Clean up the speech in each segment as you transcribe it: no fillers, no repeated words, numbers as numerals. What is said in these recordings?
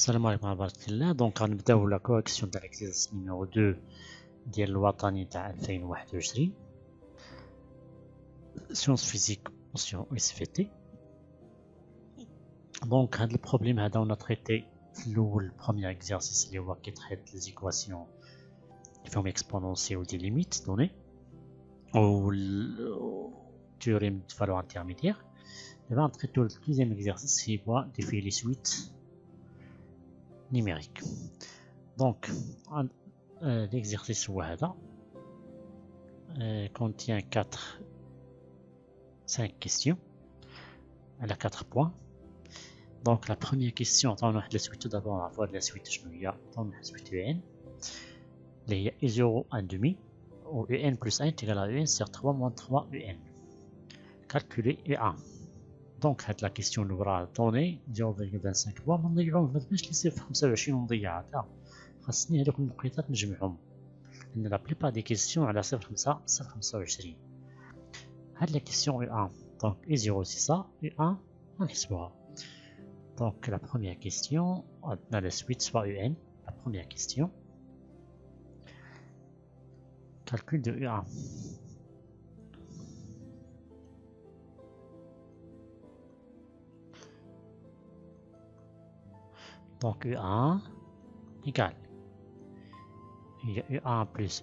السلام عليكم ورحمة الله. دونك غنبداو لا كوريكسيون تاع ليكزيرسيس نيميرو 2 ديال الوطني تاع 2021 سيونس فيزيك نوسيون اس في تي. دونك هاد البروبليم هذا ونا تريتي في الاول بروميير اكزيرسيس اللي هو كيتريت لي زيكواسيون اللي فيهم اكسبونونسيال دي ليميت دوني او تيوريم دو فالور انترميديير. دابا نتريتو الدوزيام اكزيرسيس اللي هو ديفي لي سويت numérique. Donc, l'exercice contient 5 questions. Elle a 4 points. Donc, la première question, on va la suite tout d'abord, on va voir la suite la suite UN. Il y a I0 1,5 ou UN plus 1 est égal à UN sur 3 moins 3 UN. Calculer U1. دونك هاد لا كيستيون الاولى دوني 0.25 ما نضيعوهم، مابغيتش لي صفر 25 ونضيعها، لا خاصني هادوك النقيطات نجمعهم لان لا بليبار دي كيستيون على 0.25. هاد لا كيستيون U1 دونك I0 سي سا U1 غنحسبوها. دونك لا بروميير كيستيون عندنا لا سويت سوا UN. لا بروميير كيستيون calcul de U1. Donc U1 égale, il y a U1 plus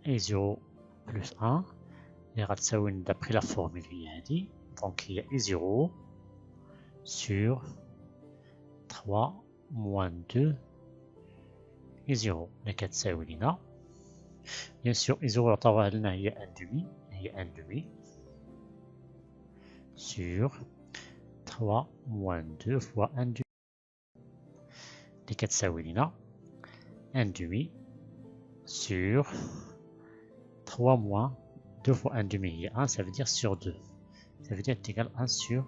I0 plus 1 اللي غتساوي d'après la formule هي هادي. donc il y a I0 sur 3 moins 2 I0 اللي كتساوي لينا bien sûr I0 عطاوها لنا هي 1,5 sur 3 moins 2 fois 1,5 اللي كتساوي لينا 1,5 sur 3 moins 2 fois 1,5 هي 1, ça veut dire sur 2, ça veut dire égal 1 sur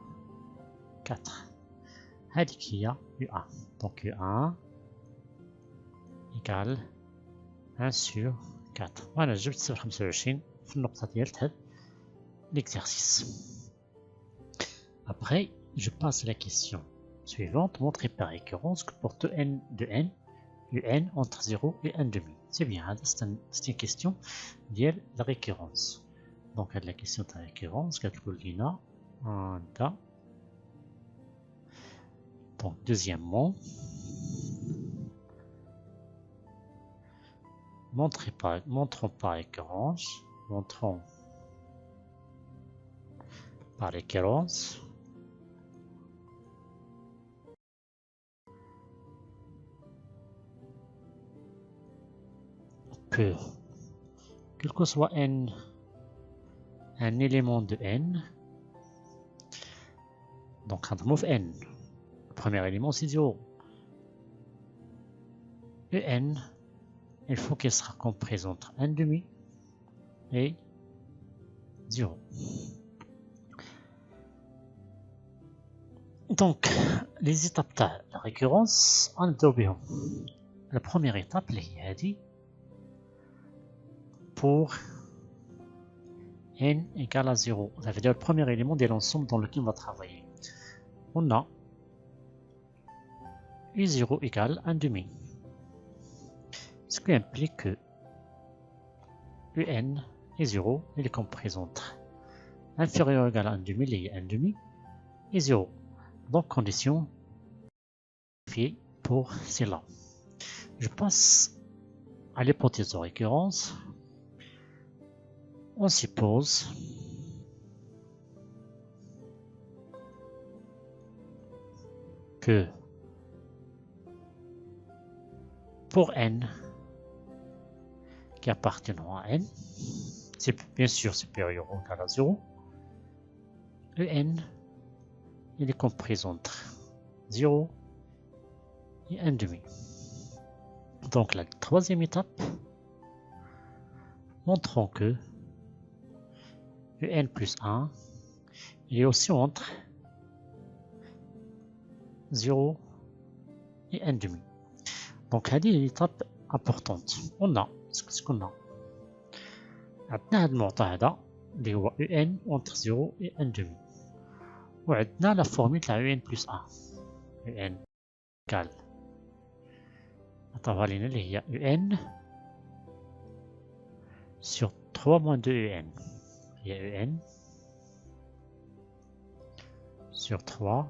4. هذيك هي U1. donc U1 égale 1 sur 4. وانا جبت 0.25 في النقطة ديال هاد l'exercice. Après je passe à la question suivante. Montrer par récurrence que pour tout n de n, UN entre 0 et 1,5. C'est bien, c'est une question de la récurrence. Donc, la question de la récurrence, donc, deuxièmement, montrons par récurrence, que quel que soit n, un élément de n, donc un move n, le premier élément c'est 0, et n, il faut qu'il sera compris entre 1,5 et 0. Donc les étapes de la récurrence, on a la première étape, les pour n égale à 0. Ça veut dire le premier élément de l'ensemble dans lequel on va travailler. On a I0 égale 1,5. Ce qui implique que UN et 0 il est compris entre inférieur ou égal à 1,5 et 1,5 et 0. Donc condition vérifiée pour cela. Je passe à l'hypothèse de récurrence. On suppose que pour n qui appartenant à n, c'est bien sûr supérieur ou égal à 0, En il est compris entre 0 et 1,5. Donc la troisième étape, montrons que UN plus 1 il est aussi entre 0 et 1,5. Donc هذه l'étape importante. On a ce qu'on a. عندنا هذا المعطى هذا اللي هو UN entre 0 et 1,5. وعندنا لا فورمول تاع UN plus 1. UN égale. Attends, il y a UN sur 3 moins 2 UN. Il y a UN sur 3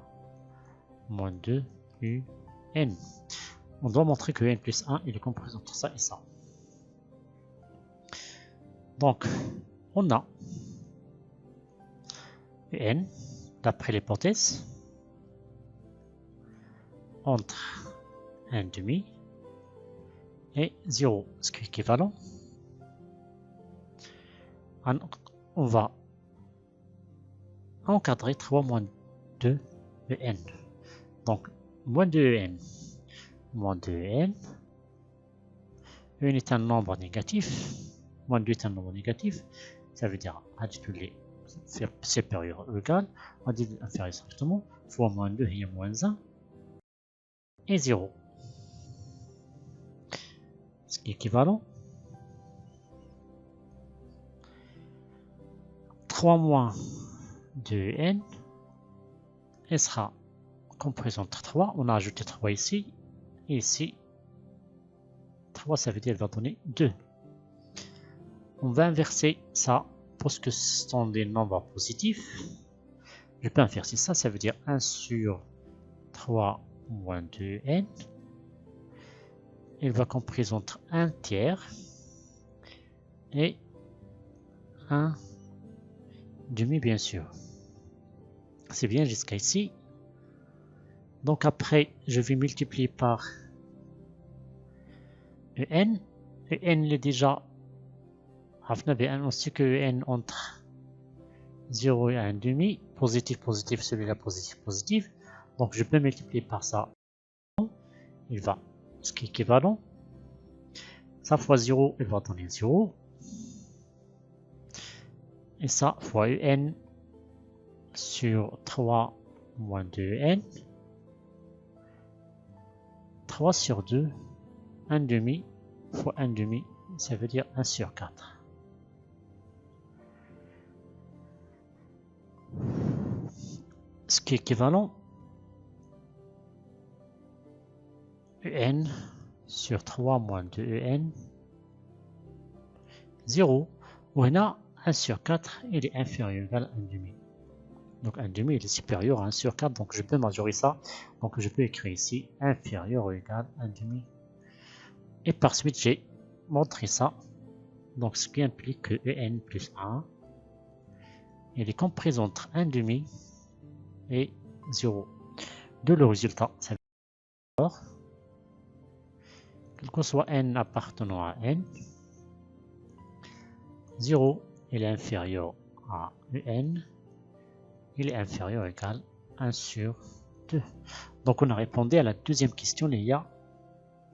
moins 2 UN. On doit montrer que UN plus 1 il est compris entre ça et ça. Donc, on a UN, d'après l'hypothèse, entre 1,5 et 0, ce qui est équivalent. On va encadrer 3 moins 2 EN. Donc, moins 2 EN, moins 2 EN. EN est un nombre négatif, moins 2 est un nombre négatif, ça veut dire additionner supérieur ou égal, additionner inférieur strictement, fois moins 2 et moins 1, et 0. Ce qui est équivalent. 3 moins 2n, elle sera comprise entre 3, on a ajouté 3 ici, et ici, 3 ça veut dire qu'elle va donner 2. On va inverser ça, parce que ce sont des nombres positifs. Je peux inverser ça, ça veut dire 1 sur 3 moins 2n. Elle va comprise entre 1 tiers et 1 demi, bien sûr. C'est bien jusqu'à ici. Donc après, je vais multiplier par EN. EN est déjà... On sait que EN entre 0 et 1 demi. Positif, positif, celui-là positif, positif. Donc je peux multiplier par ça. Il va, ce qui est équivalent. Ça fois 0, il va donner 0. Et ça fois EN sur 3 moins 2n. 3 sur 2, 1 demi fois 1 demi, ça veut dire 1 sur 4. Ce qui est équivalent EN sur 3 moins 2 EN, 0. On a 1 sur 4, il est inférieur ou égal à 1 demi. Donc 1 demi il est supérieur à 1 sur 4, donc je peux majorer ça. Donc je peux écrire ici inférieur ou égal à 1 demi. Et par suite j'ai montré ça. Donc ce qui implique que EN plus 1, il est compris entre 1 demi et 0. De le résultat, ça veut dire quel que soit n appartenant à n, 0 il est inférieur à un, il est inférieur ou égal à 1 sur 2. Donc on a répondu à la deuxième question, il y a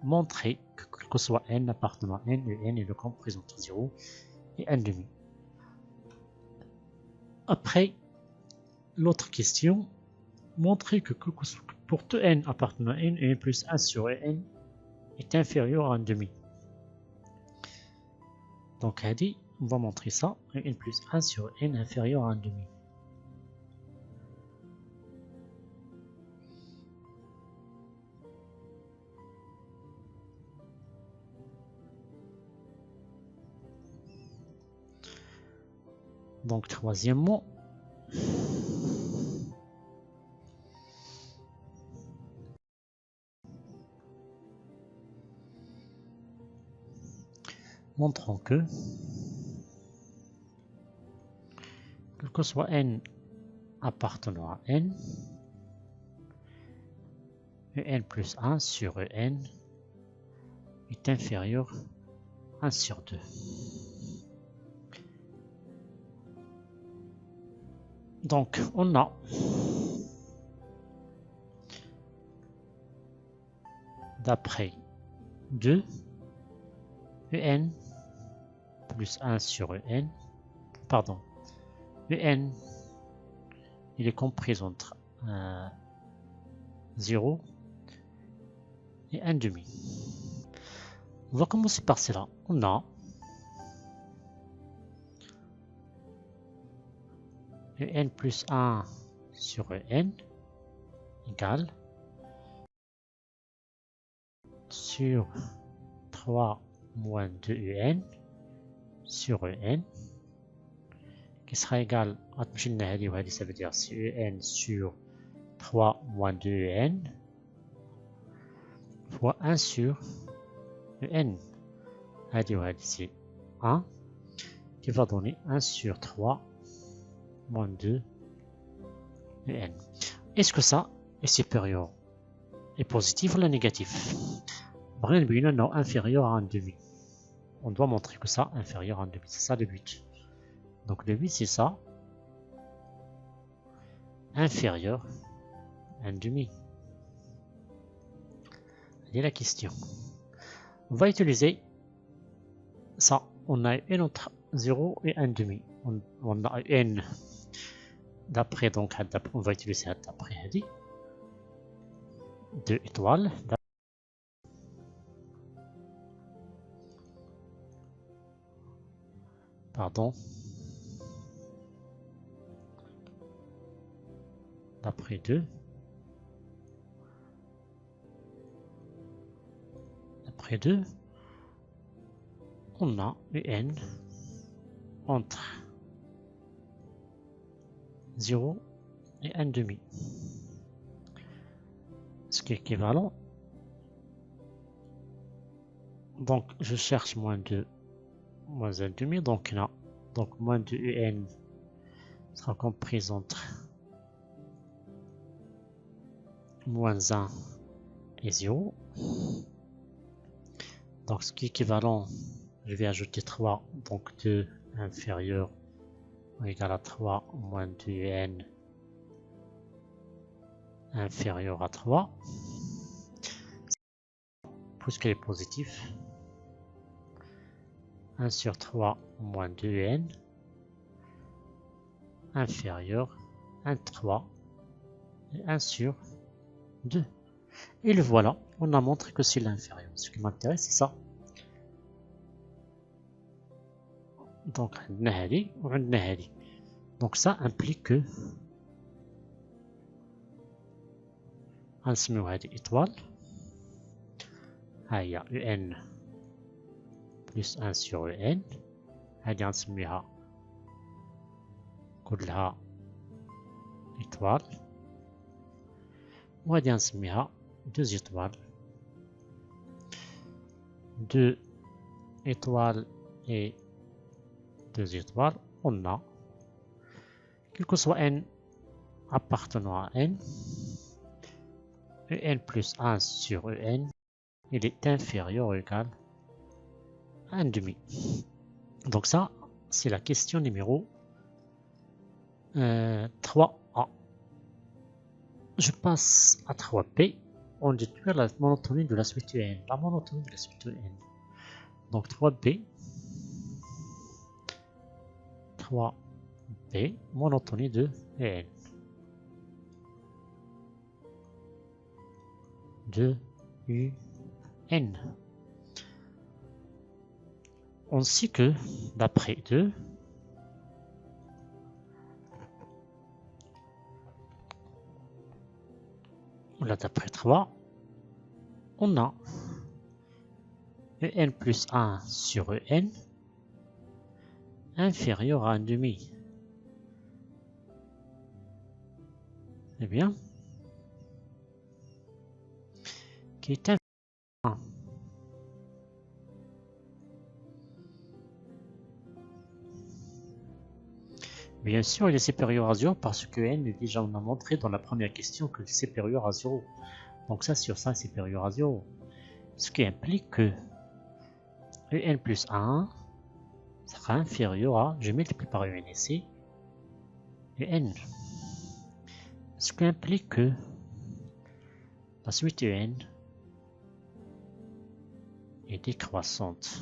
montré que quel que soit n appartenant à n, un est le compris entre 0 et 1 demi. Après, l'autre question, montrer que pour tout n appartenant à n, n plus 1 sur n est inférieur à 1 demi. Donc on va montrer ça, n plus 1 sur n inférieur à 1 demi. Donc troisièmement, montrons que quel que soit n appartenant à n, en plus 1 sur en est inférieur à 1 sur 2. Donc on a d'après 2 en plus 1 sur en, pardon, en il est compris entre 0 et 1 demi. On va commencer par cela. On a n plus 1 sur n égale sur 3 moins 2un sur en qui sera égal à ça veut dire si en sur 3 moins 2en fois 1 sur en. C'est 1 qui va donner 1 sur 3 moins 2 n. Est-ce que ça est supérieur et positif ou négatif? Non, inférieur à 1 demi. On doit montrer que ça inférieur à 1 demi. C'est ça le but. Donc le but c'est ça. Inférieur à 1 demi. C'est la question. On va utiliser ça. On a n entre 0 et 1 demi. On a n d'après, donc on va utiliser d'après 2 étoiles. Pardon. D'après 2. D'après 2. On a un entre 0 et 1 demi. Ce qui est équivalent. Donc je cherche moins 2 moins 1 demi. Donc là, donc moins 2 un sera comprise entre moins 1 et 0. Donc ce qui est équivalent, je vais ajouter 3, donc 2 inférieur ou égal à 3 moins 2n inférieur à 3. Puisqu'il est positif, 1 sur 3 moins 2n inférieur à 3 et 1 sur 2. Et le voilà, on a montré que c'est l'inférieur. Ce qui m'intéresse, c'est ça. Donc, donc ça implique que نسميو هذه étoile. هي un plus 1 sur un. هذه نسميها كلها étoile. وهذه نسميها 2 étoiles. 2 étoiles et 2 étoiles, on a, quel que soit n appartenant à n, en plus 1 sur en, il est inférieur ou égal à 1 demi. Donc ça, c'est la question numéro 3a. Je passe à 3b. On déduit la monotonie de la suite n. La monotonie de la suite n. Donc 3b. 3b, monotonie de n. De un. On sait que d'après 2, là d'après 3, on a en plus 1 sur en inférieur à 1 demi. Eh bien, qui est inférieur à 1. Bien sûr, il est supérieur à 0 parce que n est déjà, on a montré dans la première question que c'est supérieur à 0. Donc ça, sur ça, c'est supérieur à 0. Ce qui implique que en plus 1 sera inférieur à, je multiplie par un ici, n. Ce qui implique que la suite n est décroissante.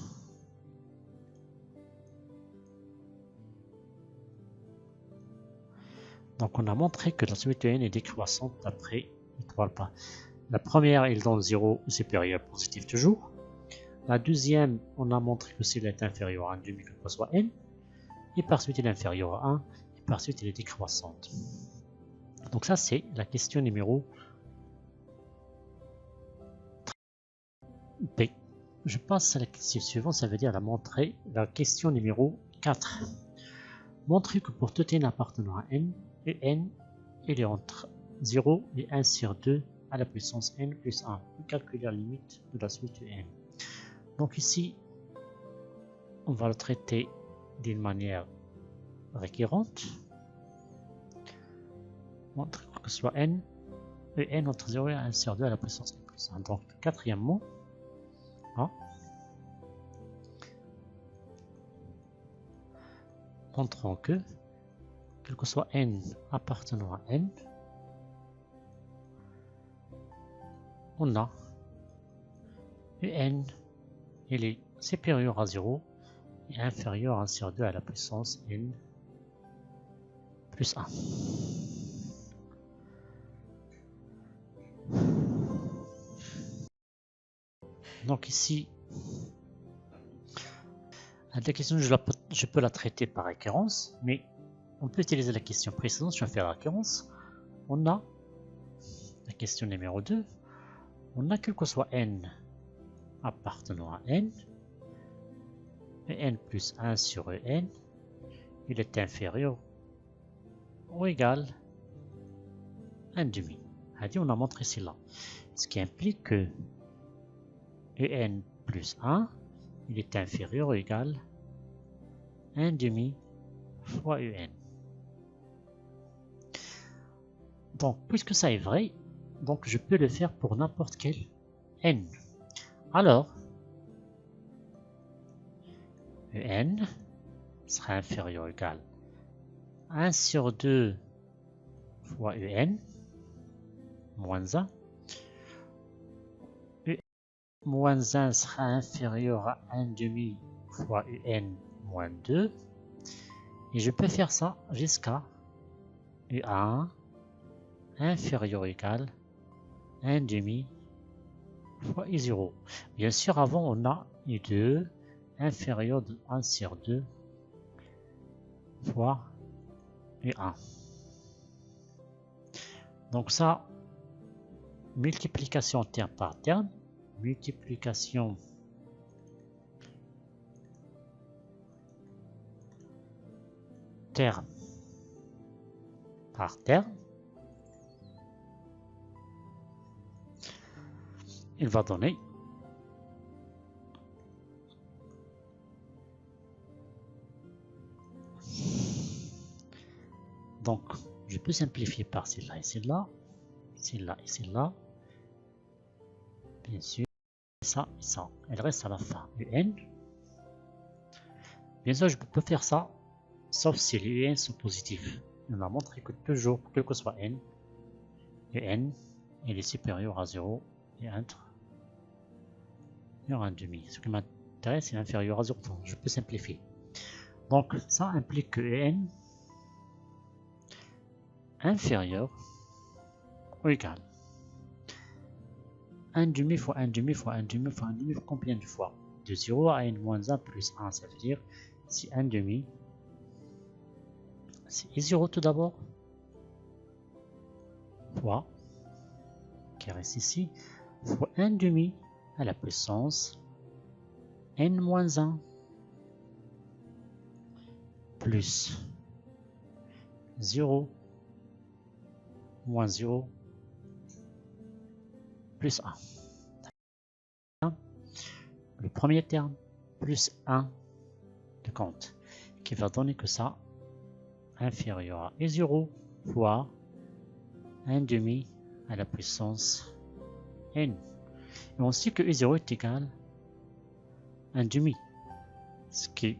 Donc on a montré que la suite n est décroissante d'après étoile pas. La première, il donne 0 supérieur positif toujours. La deuxième, on a montré que s'il est inférieur à 1 demi, que soit n. Et par suite, il est inférieur à 1. Et par suite, il est décroissante. Donc ça, c'est la question numéro B. Je passe à la question suivante, ça veut dire la question numéro 4. Montrer que pour tout n appartenant à n, un il est entre 0 et 1 sur 2 à la puissance n plus 1. Calculer la limite de la suite n. Donc ici, on va le traiter d'une manière récurrente. Montrer que ce soit n, et n entre 0 et 1 sur 2 à la puissance n plus 1. Donc, quatrièmement, montrons que, quel que soit n appartenant à n, on a un, il est supérieur à 0 et inférieur à 1 sur 2 à la puissance n plus 1. Donc ici, la question, je peux la traiter par récurrence, mais on peut utiliser la question précédente, je vais faire récurrence. On a la question numéro 2, on a quel que soit n appartenant à n, et n plus 1 sur en, il est inférieur ou égal à 1 demi. On a montré cela, ce qui implique que en plus 1, il est inférieur ou égal à 1 demi fois un. Donc, puisque ça est vrai, donc je peux le faire pour n'importe quel n. Alors, en sera inférieur ou égal à 1 sur 2 fois un moins 1. Moins 1 sera inférieur à 1 demi fois un moins 2. Et je peux faire ça jusqu'à un inférieur ou égal à 1 demi fois i0. Bien sûr, avant, on a i2 inférieur de 1 sur 2 fois i1. Donc ça, multiplication terme par terme, multiplication terme par terme, il va donner donc je peux simplifier par celle-là et celle-là, celle-là et celle-là, bien sûr, ça et ça, elle reste à la fin, un. Bien sûr, je peux faire ça, sauf si les un sont positifs. On a montré que toujours, quel que soit n, n, il est supérieur à 0 et entre 1 demi. Ce qui m'intéresse, c'est inférieur à 0. Je peux simplifier. Donc, ça implique que n inférieur ou égal 1 demi fois 1 demi fois 1 demi fois 1 demi combien de fois? De 0 à n moins 1 plus 1, ça veut dire si 1 demi, c'est i0 tout d'abord, fois, qui reste ici, fois 1 demi à la puissance n moins 1 plus 0 moins 0 plus 1. Le premier terme plus 1 de compte qui va donner que ça inférieur à i0 fois 1 demi à la puissance n. Et on sait que i0 est égal à 1 demi, ce qui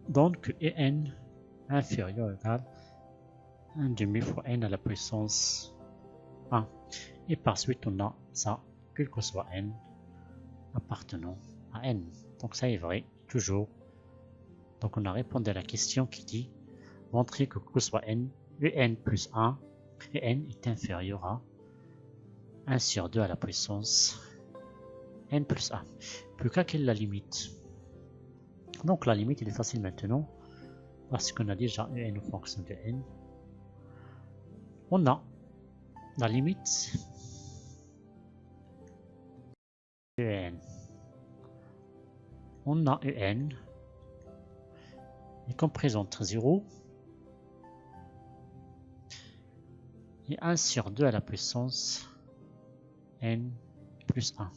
donne que en inférieur ou égal à 1 demi fois n à la puissance 1. Et par suite, on a ça, quel que soit n appartenant à n. Donc ça est vrai, toujours. Donc on a répondu à la question qui dit montrer que soit n, n plus 1, et n est inférieur à 1 sur 2 à la puissance n plus 1. Plus qu'à quelle est la limite? Donc la limite, il est facile maintenant, parce qu'on a déjà n en fonction de n. On a la limite En. On a En est comprise entre 0 et 1 sur 2 à la puissance n plus 1.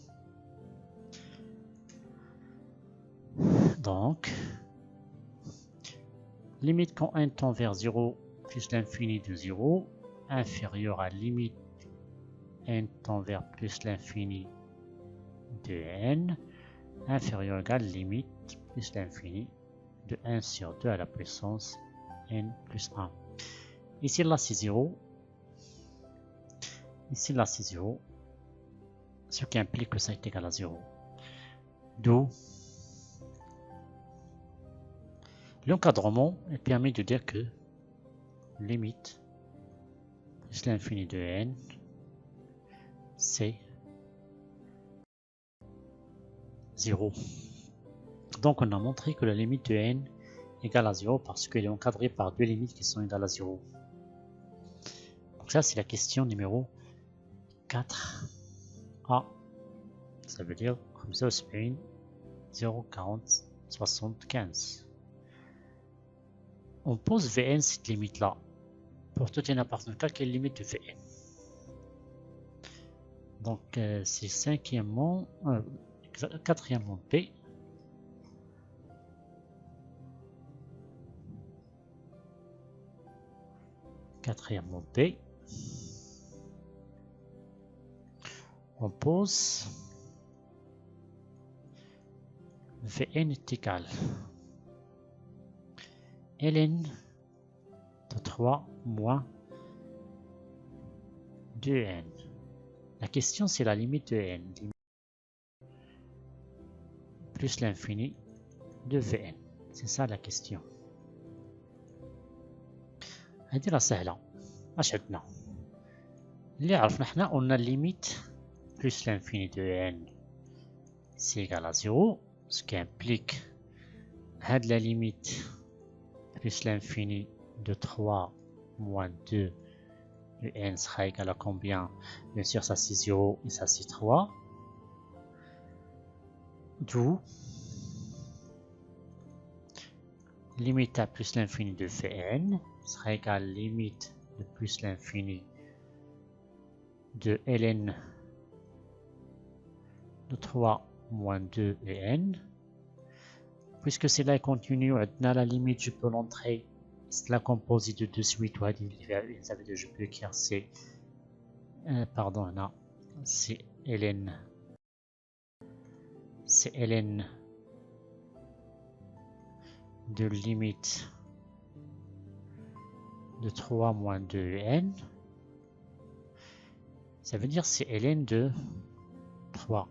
Donc, limite quand n tend vers 0 plus l'infini de 0, inférieur à limite n tend vers plus l'infini de n, inférieur ou égal limite plus l'infini de 1 sur 2 à la puissance n plus 1. Ici, là, c'est 0. Ici, là, c'est 0. Ce qui implique que ça est égal à 0. D'où l'encadrement permet de dire que limite plus l'infini de n, c'est 0. Donc on a montré que la limite de n égale à 0 parce qu'elle est encadrée par deux limites qui sont égales à 0. Donc ça c'est la question numéro 4a. Ça veut dire 75 0 40 75. On pose Vn cette limite là pour tout n appartenant à quelle limite de Vn. Donc c'est quatrièmement P. Quatrièmement P. On pose Vn est égal ln de 3 moins 2n. La question c'est la limite de n plus l'infini de Vn. C'est ça la question. هذه راه سهلة. اش عندنا؟ اللي عرفنا حنا قلنا limite plus l'infini de n c'est égal à 0, ce qui implique هاد la limite plus l'infini de 3 moins 2 de n sera égal à combien? Bien sûr ça c'est 0 et ça c'est 3. D'où limite à plus l'infini de Vn sera égal à limite de plus l'infini de ln de 3 moins 2 et n. Puisque c'est là continu, on a la limite, je peux l'entrer, c'est la composite de 2 suite, ça veut dire je peux écrire c'est, pardon, là, c'est ln de limite de 3 moins 2 et n. Ça veut dire c'est ln de 3.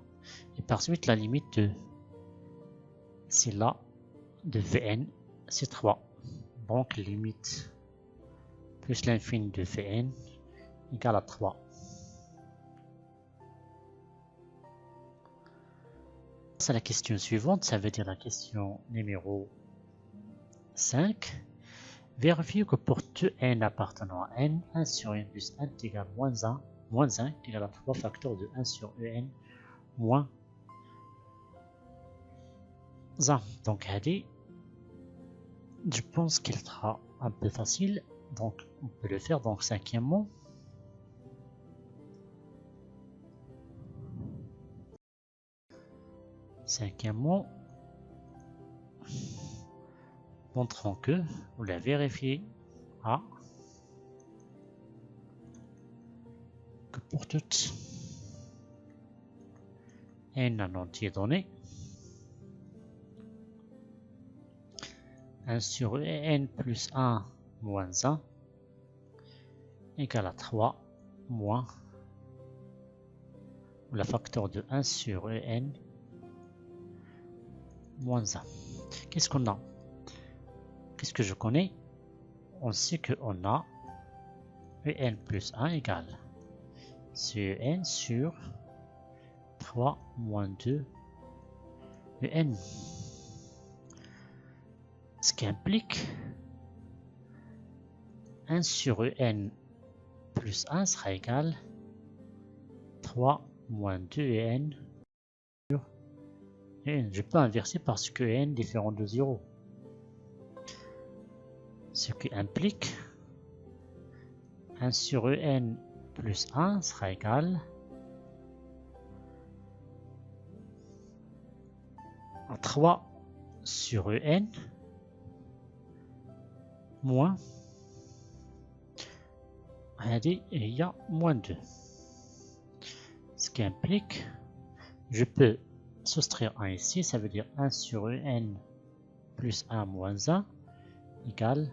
Et par suite la limite de c'est là de Vn, c'est 3. Donc limite plus l'infini de Vn égale à 3. C'est la question suivante, ça veut dire la question numéro 5. Vérifiez que pour tout n appartenant à n, 1 sur n plus 1 égale moins 1 égale à 3 facteurs de 1 sur en moins 1. Donc, je pense qu'il sera un peu facile. Donc, on peut le faire. Donc, cinquièmement, montrons que vous la vérifiez que pour toute n en entier donné, 1 sur en plus 1 moins 1 égale à 3 moins le facteur de 1 sur en moins 1. Qu'est-ce qu'on a? Qu'est-ce que je connais? On sait qu'on a en plus 1 égale en sur 3 moins 2 en. Ce qui implique 1 sur en plus 1 sera égal 3 moins 2 en n. Je peux inverser parce que n est différent de 0. Ce qui implique 1 sur en plus 1 sera égal à 3 sur en moins il y a moins 2. Ce qui implique, je peux soustraire 1 ici, ça veut dire 1 sur en plus 1 moins 1 égale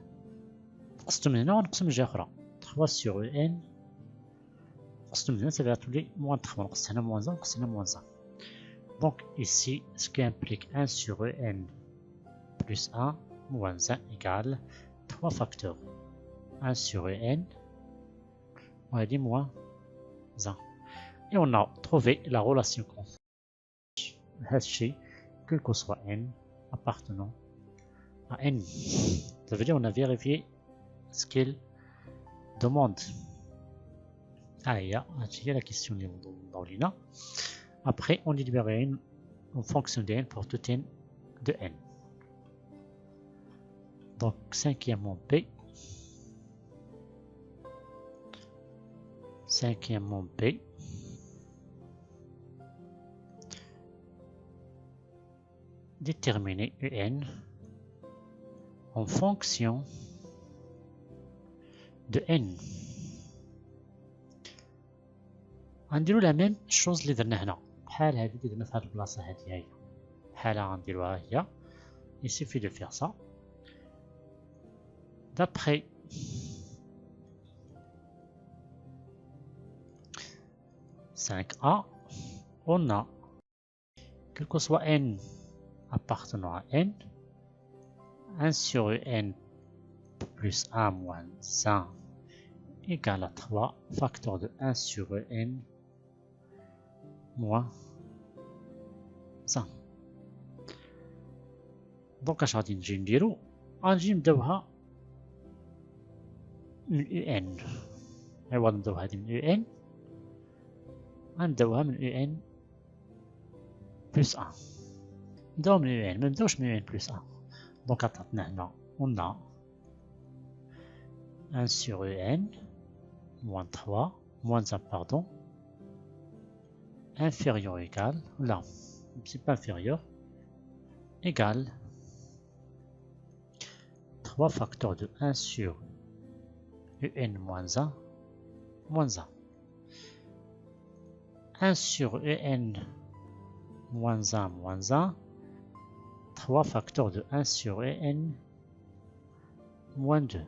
3 sur en ça va être moins 3, moins 1, moins 1. Donc ici, ce qui implique 1 sur en plus 1 moins 1 égale 3 facteurs. 1 sur n, on a dit moins 1. Et on a trouvé la relation constante, quel que soit n appartenant à n. Ça veut dire qu'on a vérifié ce qu'il demande. Allez, il y a la question dans l'INA. Après, on libère n en fonction de n pour tout n de n. Donc, cinquièmement P. Cinquièmement P. Déterminer un en fonction de n. غنديرو la même chose اللي درنا هنا بحال هذه اللي درنا في هذه البلاصه هذه هي بحالها غنديروها هي. Il suffit de faire ça. D'après A, on a, quel que soit n appartenant à n, 1 sur n plus 1 moins 1 égale à 3 facteur de 1 sur n moins 1. Donc اش غادي نجي نديرو غنجي نبداوها من un. عوض نبداو هادي من un غنبداوها من un plus 1. نبداو من un ما نبداوش من un plus 1. دونك عطاتنا هنا on a 1 sur un moins 3 moins 1 pardon inférieur égal, là c'est pas inférieur, égal 3 facteurs de 1 sur un moins 1 moins 1. 1 sur un moins 1 moins 1, 3 facteurs de 1 sur un moins 2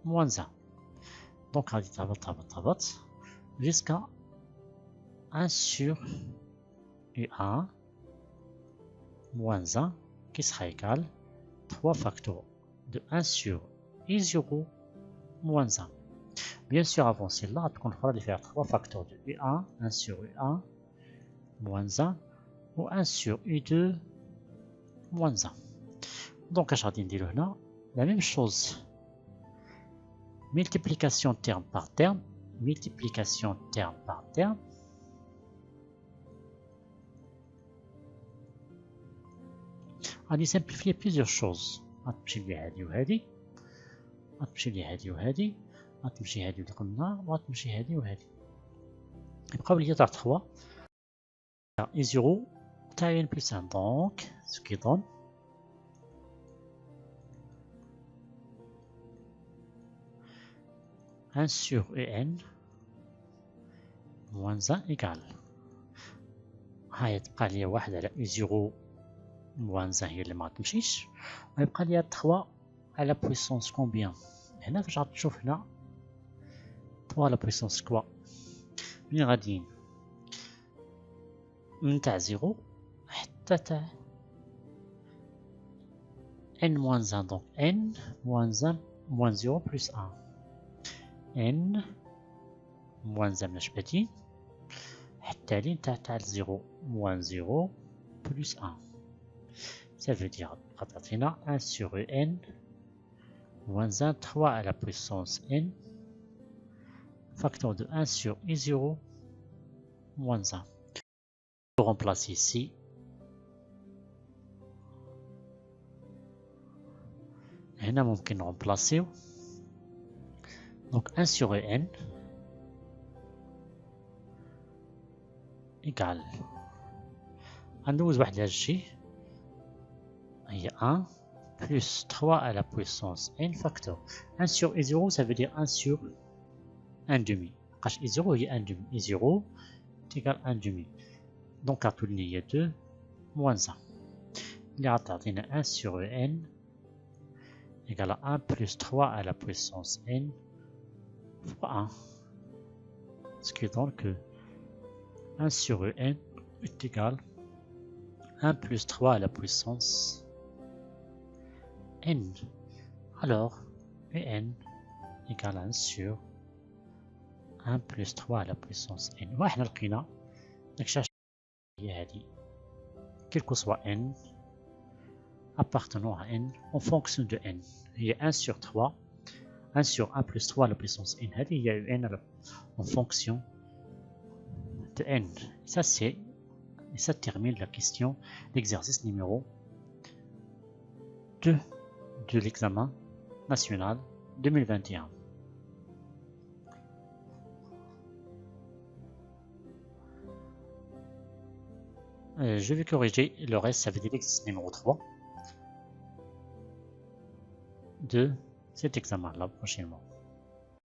moins 1. Donc on va jusqu'à 1 sur U1 moins 1 qui sera égal 3 facteurs de 1 sur I0 moins 1. Bien sûr, avant cela, on va faire 3 facteurs de U1, 1 sur U1 moins 1 ou 1 sur U2 moins 1. Donc, je vais dire là la même chose. Multiplication terme par terme, multiplication terme par terme. غادي simplifier plusieurs choses. غتمشي لي هادي وهادي، غتمشي لي هادي وهادي، غتمشي هادي اللي قلنا، وغتمشي هادي وهادي. يبقاو لي تاع 3 et 0 تاع n plus 1. Donc, ce qui donne un sur un moins 1 égale. هاي تبقى لي واحد على u0 moins 1 هي اللي ما تمشيش، ويبقى لي 3 على puissance combien. هنا فاش غتشوف هنا 3 على puissance كوا منين غاديين من تاع 0 حتى تاع n moins 1. donc n moins 1 moins 0 plus 1 n moins 1 مناش بادين حتى لين تاع 0 moins 0 plus 1. Ça veut dire qu'on a 1 sur n moins 1, 3 à la puissance n, facteur de 1 sur i0 moins 1. remplacer ici. هنا ممكن نرمبلاسيو. Donc 1 sur n égale. غندوز واحد هادشي هي 1 plus 3 à la puissance n facteur. 1 sur i0 ça veut dire 1 sur 1 demi. لحقاش i0 هي 1 demi. i0 égale 1 demi. Donc à tout le هي 2 moins 1. اللي غتعطينا 1 sur n égale à 1 plus 3 à la puissance n fois 1. Ce qui donne que 1 sur n est égal à 1 plus 3 à la puissance n. Alors, n égale à 1 sur 1 plus 3 à la puissance n. وإحنا لقينا داكشي هي هادي quel que soit n appartenant à n en fonction de n. Il y a 1 sur 3, 1 sur 1 plus 3 à la puissance n. Il y a eu n en fonction de n. Et ça termine la question, l'exercice numéro 2 de l'examen national 2021. Je vais corriger le reste, ça veut dire l'exercice numéro 3 de cet examen-là prochainement.